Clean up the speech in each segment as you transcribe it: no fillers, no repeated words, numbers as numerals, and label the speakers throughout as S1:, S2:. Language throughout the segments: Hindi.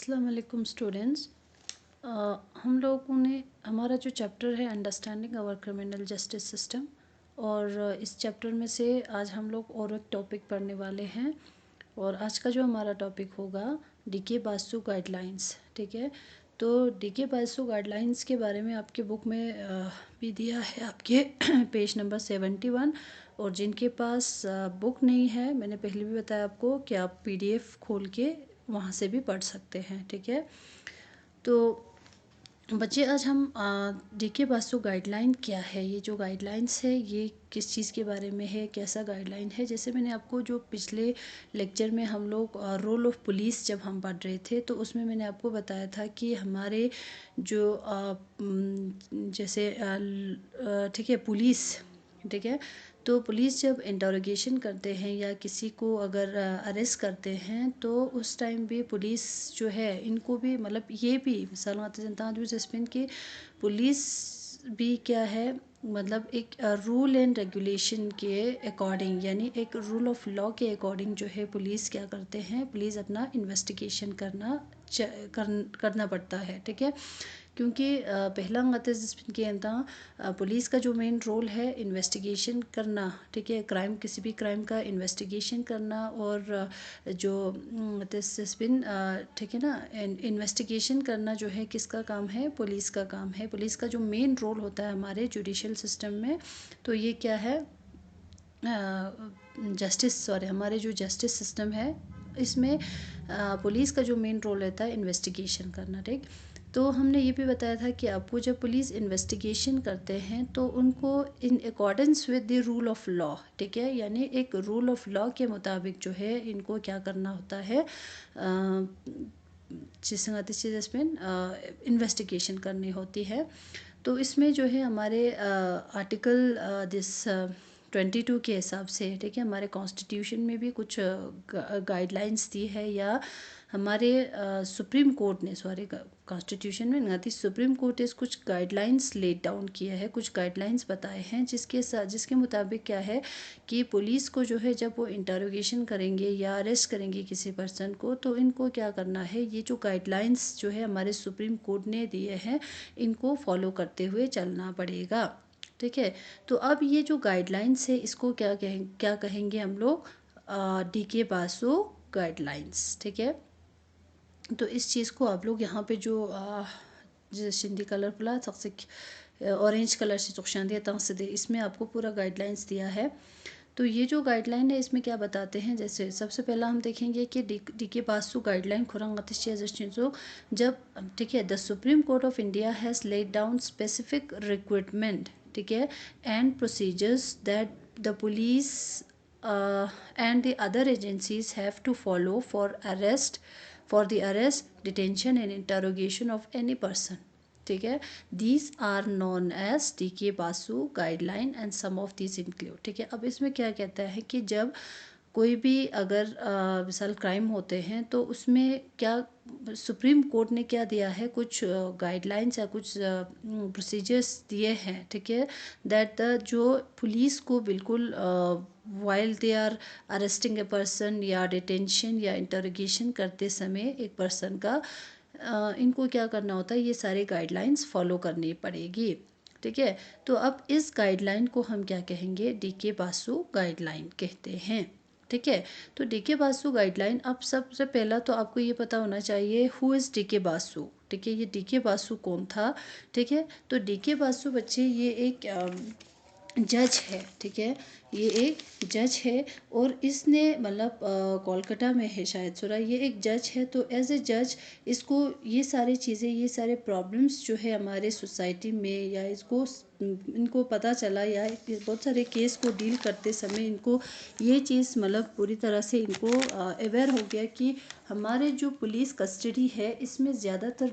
S1: अस्सलाम वालेकुम स्टूडेंट्स। हम लोगों ने हमारा जो चैप्टर है understanding our criminal justice system, और इस चैप्टर में से आज हम लोग और एक टॉपिक पढ़ने वाले हैं। और आज का जो हमारा टॉपिक होगा डीके बासु गाइडलाइंस। ठीक है, तो डीके बासु गाइडलाइंस के बारे में आपके बुक में भी दिया है आपके पेज नंबर 71। और जिनके पास बुक नहीं है, मैंने पहले भी बताया आपको कि आप पीडीएफ खोल के वहाँ से भी पढ़ सकते हैं। ठीक है, तो बच्चे आज हम डीके बासु गाइडलाइन क्या है, ये जो गाइडलाइंस है ये किस चीज़ के बारे में है, कैसा गाइडलाइन है। जैसे मैंने आपको जो पिछले लेक्चर में हम लोग रोल ऑफ पुलिस जब हम पढ़ रहे थे, तो उसमें मैंने आपको बताया था कि हमारे जो जैसे ठीक है पुलिस, ठीक है, तो पुलिस जब इंटरोगेशन करते हैं या किसी को अगर अरेस्ट करते हैं, तो उस टाइम भी पुलिस जो है इनको भी मतलब ये भी मिसाल जनता जो जसमिन की पुलिस भी क्या है, मतलब एक रूल एंड रेगुलेशन के अकॉर्डिंग, यानी एक रूल ऑफ लॉ के अकॉर्डिंग जो है पुलिस क्या करते हैं, पुलिस अपना इन्वेस्टिगेशन करना पड़ता है। ठीक है, क्योंकि पहला जिसमें के अंदर पुलिस का जो मेन रोल है इन्वेस्टिगेशन करना। ठीक है, क्राइम किसी भी क्राइम का इन्वेस्टिगेशन करना, और जो जसमिन ठीक है ना, इन्वेस्टिगेशन करना जो है किसका काम है, पुलिस का काम है। पुलिस का जो मेन रोल होता है हमारे जुडिशल सिस्टम में, तो ये क्या है, हमारे जो जस्टिस सिस्टम है इसमें पुलिस का जो मेन रोल रहता है इन्वेस्टिगेशन करना। ठीक, तो हमने ये भी बताया था कि आपको जब पुलिस इन्वेस्टिगेशन करते हैं तो उनको in accordance with the rule of law, ठीक है, यानी एक रूल ऑफ लॉ के मुताबिक जो है इनको क्या करना होता है, जिसमें इन्वेस्टिगेशन करनी होती है। तो इसमें जो है हमारे आर्टिकल 22 के हिसाब से, ठीक है, हमारे कॉन्स्टिट्यूशन में भी कुछ गाइडलाइंस दी है, या हमारे सुप्रीम कोर्ट ने, सॉरी कॉन्स्टिट्यूशन में नहीं थी, सुप्रीम कोर्ट ने कुछ गाइडलाइंस लेट डाउन किया है, कुछ गाइडलाइंस बताए हैं जिसके मुताबिक क्या है कि पुलिस को जो है जब वो इंटरोगेशन करेंगे या अरेस्ट करेंगे किसी पर्सन को, तो इनको क्या करना है, ये जो गाइडलाइंस जो है हमारे सुप्रीम कोर्ट ने दिए हैं इनको फॉलो करते हुए चलना पड़ेगा। ठीक है, तो अब ये जो गाइडलाइंस है इसको क्या कहेंगे हम लोग, डीके बासु गाइडलाइंस। ठीक है, तो इस चीज़ को आप लोग यहाँ पे जो सिंधी कलर पुला ऑरेंज कलर से चुकशान दिया तंग से दे, इसमें आपको पूरा गाइडलाइंस दिया है। तो ये जो गाइडलाइन है इसमें क्या बताते हैं, जैसे सबसे पहला हम देखेंगे कि डीके बासु गाइडलाइन खुरंग जब, ठीक है, the supreme court of India has laid down specific requirement, ठीक है, and procedures that the police and the other agencies have to follow for the arrest, detention and interrogation of any person. ठीक है, these are known as D K Basu guideline and some of these include। ठीक है, अब इसमें क्या कहता है कि जब कोई भी अगर मिसाल क्राइम होते हैं तो उसमें क्या सुप्रीम कोर्ट ने क्या दिया है, कुछ गाइडलाइंस या कुछ प्रोसीजर्स दिए हैं। ठीक है, दैट द जो पुलिस को बिल्कुल while they are arresting a person या डिटेंशन या इंटरोगेशन करते समय एक पर्सन का इनको क्या करना होता है, ये सारे गाइडलाइंस फॉलो करनी पड़ेगी। ठीक है, तो अब इस गाइडलाइन को हम क्या कहेंगे, डीके बासु गाइडलाइन कहते हैं। ठीक है, तो डीके बासु गाइडलाइन, अब सबसे पहला तो आपको ये पता होना चाहिए हु इज़ डीके बासु। ठीक है, ये डीके बासु कौन था। ठीक है, तो डीके बासु बच्चे ये एक जज है। ठीक है, ये एक जज है और इसने मतलब कोलकाता में है शायद सुरा, ये एक जज है। तो एज ए जज इसको ये सारी चीज़ें, ये सारे प्रॉब्लम्स जो है हमारे सोसाइटी में, या इनको पता चला, या बहुत सारे केस को डील करते समय इनको ये चीज़ मतलब पूरी तरह से इनको अवेयर हो गया कि हमारे जो पुलिस कस्टडी है इसमें ज़्यादातर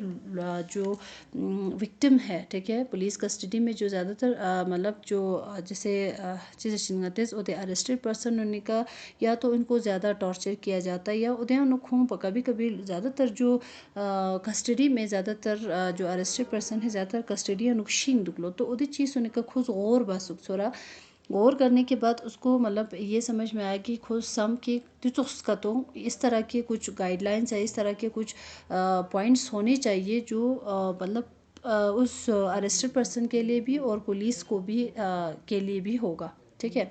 S1: जो विक्टिम है, ठीक है, पुलिस कस्टडी में जो ज़्यादातर मतलब जो जैसे चीज़ें शिंगतेस उदय अरेस्टेड पर्सन होने का, या तो इनको ज़्यादा टॉर्चर किया जाता है, या उदय खूँ कभी कभी ज़्यादातर जो कस्टडी में ज़्यादातर जो अरेस्टेड पर्सन है ज़्यादातर कस्टडी नुकशीन दुखलो, तो उदी चीज़ होने का खुद और बासुक छोरा गौर करने के बाद उसको मतलब ये समझ में आया कि खुद सम की उसका तो इस तरह के कुछ गाइडलाइंस है, इस तरह के कुछ पॉइंट्स होने चाहिए जो मतलब उस अरेस्टेड पर्सन के लिए भी और पुलिस को भी के लिए भी होगा। ठीक है,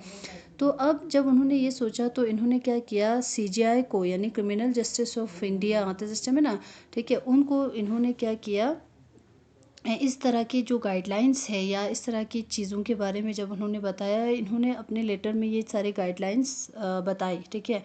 S1: तो अब जब उन्होंने ये सोचा तो इन्होंने क्या किया, सीजीआई को यानी criminal justice of India system है ना, ठीक है, उनको इन्होंने क्या किया, इस तरह की जो गाइडलाइंस है या इस तरह की चीज़ों के बारे में जब उन्होंने बताया, इन्होंने अपने लेटर में ये सारे गाइडलाइंस बताई। ठीक है,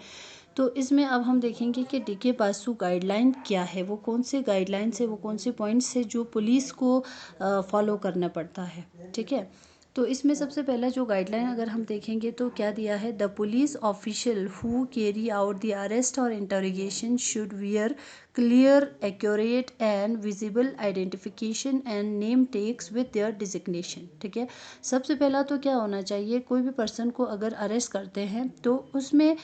S1: तो इसमें अब हम देखेंगे कि डीके बासु गाइडलाइन क्या है, वो कौन से गाइडलाइंस है, वो कौन से पॉइंट्स है जो पुलिस को फॉलो करना पड़ता है। ठीक है, तो इसमें सबसे पहला जो गाइडलाइन अगर हम देखेंगे तो क्या दिया है, the police official who carry out the arrest और interrogation should wear clear accurate and visible identification and name tags with their designation. ठीक है, सबसे पहला तो क्या होना चाहिए, कोई भी पर्सन को अगर अरेस्ट करते हैं तो उसमें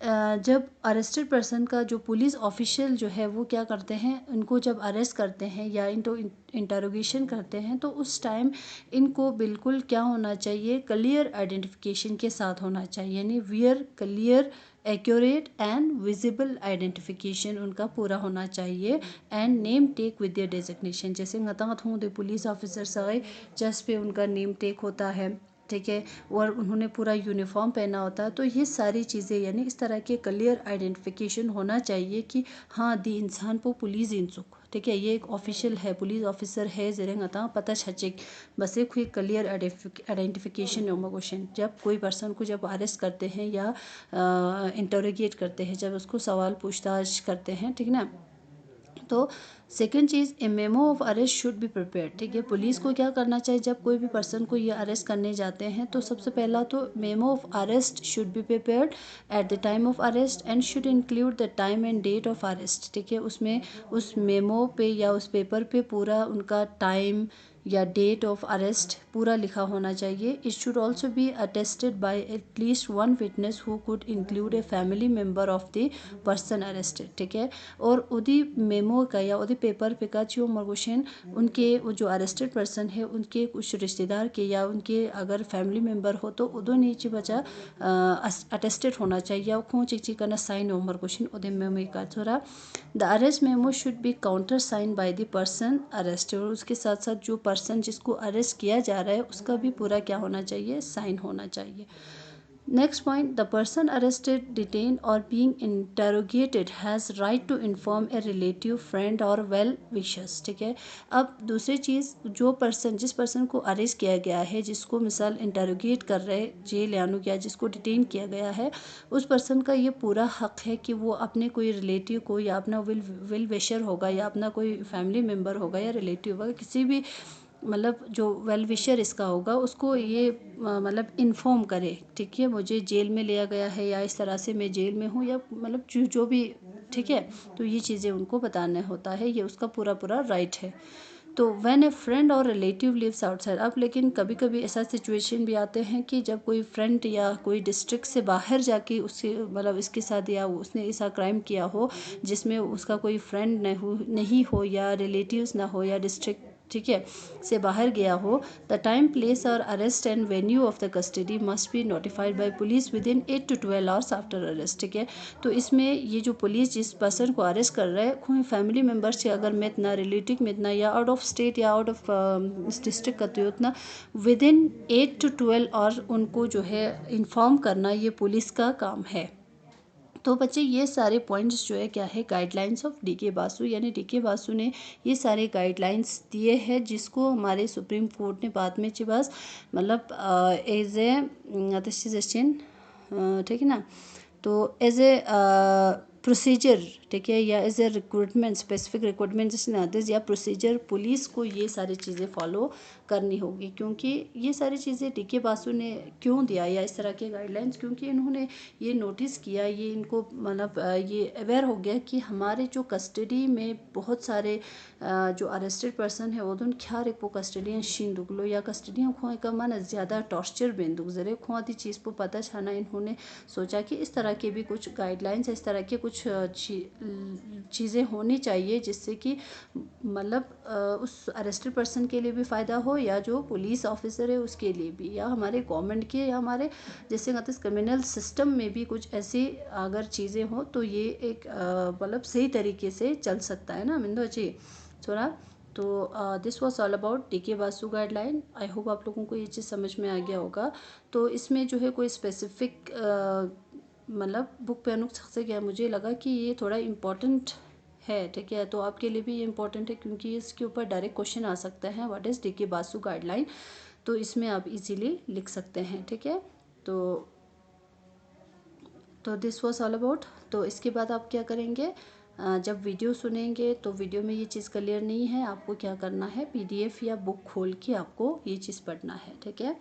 S1: जब अरेस्टेड पर्सन का जो पुलिस ऑफिशियल जो है वो क्या करते हैं, इनको जब अरेस्ट करते हैं या इनको इंटरोगेशन करते हैं तो उस टाइम इनको बिल्कुल क्या होना चाहिए, क्लियर आइडेंटिफिकेशन के साथ होना चाहिए, यानी wear clear accurate and visible identification उनका पूरा होना चाहिए and name tag with their designation. जैसे ngata हूँ दे पुलिस ऑफिसर सगै जस्ट पे उनका नेम टेक होता है। ठीक है, और उन्होंने पूरा यूनिफॉर्म पहना होता है, तो ये सारी चीज़ें यानी इस तरह के क्लियर आइडेंटिफिकेशन होना चाहिए कि हाँ दी इंसान को पुलिस इंचुक। ठीक है, ये एक ऑफिशियल है, पुलिस ऑफिसर है जेरेंगता पता छचेक बस एक हुई क्लियर आइडेंटिफिकेशन क्वेश्चन जब कोई पर्सन को जब अरेस्ट करते हैं या इंटरोगेट करते हैं, जब उसको सवाल पूछताछ करते हैं। ठीक है ना, तो second cheese, A memo of arrest should be prepared. ठीक है, पुलिस को क्या करना चाहिए जब कोई भी पर्सन को ये अरेस्ट करने जाते हैं तो सबसे पहला तो memo of arrest should be prepared at the time of arrest and should include the time and date of arrest. ठीक है, उसमें उस मेमो पे या उस पेपर पे पूरा उनका टाइम या डेट ऑफ अरेस्ट पूरा लिखा होना चाहिए। It should also be attested by at least one witness who could include a family member of the person arrested. ठीक है, और उदी मेमो का या उदी पेपर पे का जो मरगुशन उनके वो जो अरेस्टेड पर्सन है उनके कुछ रिश्तेदार के या उनके अगर फैमिली मेम्बर हो तो उदो नीचे बचा अटेस्टेड होना चाहिए, खो चिची करना साइन हो मरगुशन उदे मेमो का थोड़ा। The arrest memo should be counter sign by the person arrested, और उसके साथ साथ जो पर्सन जिसको अरेस्ट किया जा रहा है उसका भी पूरा क्या होना चाहिए, साइन होना चाहिए। Next point, the person arrested detain और being interrogated has right to inform a relative friend और वेल विशर्स। ठीक है, अब दूसरी चीज़, जो पर्सन जिस पर्सन को अरेस्ट किया गया है, जिसको मिसाल इंटरोगेट कर रहे जेल यानो क्या जिसको डिटेन किया गया है, उस पर्सन का ये पूरा हक है कि वो अपने कोई रिलेटिव को या अपना विल विशर होगा या अपना कोई फैमिली मेम्बर होगा या रिलेटिव होगा, किसी भी मतलब जो वेल विशर इसका होगा उसको ये मतलब इन्फॉर्म करे। ठीक है, मुझे जेल में लिया गया है या इस तरह से मैं जेल में हूँ या मतलब जो भी। ठीक है, तो ये चीज़ें उनको बताना होता है, ये उसका पूरा पूरा राइट है। तो व्हेन ए फ्रेंड और रिलेटिव लिव्स आउटसाइड, अब लेकिन कभी कभी ऐसा सिचुएशन भी आते हैं कि जब कोई फ्रेंड या कोई डिस्ट्रिक्ट से बाहर जाके उससे मतलब इसके साथ या उसने ऐसा क्राइम किया हो जिसमें उसका कोई फ्रेंड नहीं हो या रिलेटिव्स ना हो या डिस्ट्रिक्ट ठीक है से बाहर गया हो, द टाइम प्लेस और arrest and venue of the custody must be notified by police with in 8 to 12 hours after arrest. ठीक है, तो इसमें ये जो पुलिस जिस पर्सन को अरेस्ट कर रहा है कोई फैमिली मेम्बर से अगर में इतना रिलेटिव में इतना या आउट ऑफ स्टेट या आउट ऑफ डिस्ट्रिक्ट करते हो उतना विद इन 8 to 12 आवर्स उनको जो है इन्फॉर्म करना ये पुलिस का काम है। तो बच्चे ये सारे पॉइंट्स जो है क्या है, गाइडलाइंस ऑफ डीके बासु, यानी डीके बासु ने ये सारे गाइडलाइंस दिए हैं जिसको हमारे सुप्रीम कोर्ट ने बाद में बस मतलब एज ए सजेशन ठीक है ना, तो एज ए प्रोसीजर ठीक है या as a recruitment specific recruitment जैसे या प्रोसीजर पुलिस को ये सारी चीज़ें फॉलो करनी होगी। क्योंकि ये सारी चीज़ें डीके बासु ने क्यों दिया या इस तरह के गाइडलाइंस, क्योंकि इन्होंने ये नोटिस किया, ये इनको मतलब ये अवेयर हो गया कि हमारे जो कस्टडी में बहुत सारे जो अरेस्टेड पर्सन है वो क्या को कस्टडियन शीन दुगलो या कस्टडियन खोए का मन ज़्यादा टॉर्चर बेंदुक जरे खोती चीज़ को पता छाना, इन्होंने सोचा कि इस तरह के भी कुछ गाइडलाइंस इस तरह के कुछ कुछ चीज़ें होनी चाहिए जिससे कि मतलब उस अरेस्टेड पर्सन के लिए भी फ़ायदा हो, या जो पुलिस ऑफिसर है उसके लिए भी, या हमारे गवर्नमेंट के, या हमारे जैसे कहते हैं क्रिमिनल सिस्टम में भी कुछ ऐसी अगर चीज़ें हो तो ये एक मतलब सही तरीके से चल सकता है ना मिंदो जी थोड़ा। तो this was all about D के बासु गाइडलाइन। आई होप आप लोगों को ये चीज़ समझ में आ गया होगा। तो इसमें जो है कोई स्पेसिफिक मतलब बुक पे अनुक से गया, मुझे लगा कि ये थोड़ा इम्पोर्टेंट है, ठीक है। तो आपके लिए भी ये इम्पोर्टेंट है क्योंकि इसके ऊपर डायरेक्ट क्वेश्चन आ सकता है, व्हाट इज़ डी के बासु गाइडलाइन। तो इसमें आप इजीली लिख सकते हैं, ठीक है। तो दिस वॉज ऑल अबाउट। तो इसके बाद आप क्या करेंगे, जब वीडियो सुनेंगे तो वीडियो में ये चीज़ क्लियर नहीं है, आपको क्या करना है, पीडीएफ या बुक खोल के आपको ये चीज़ पढ़ना है, ठीक है।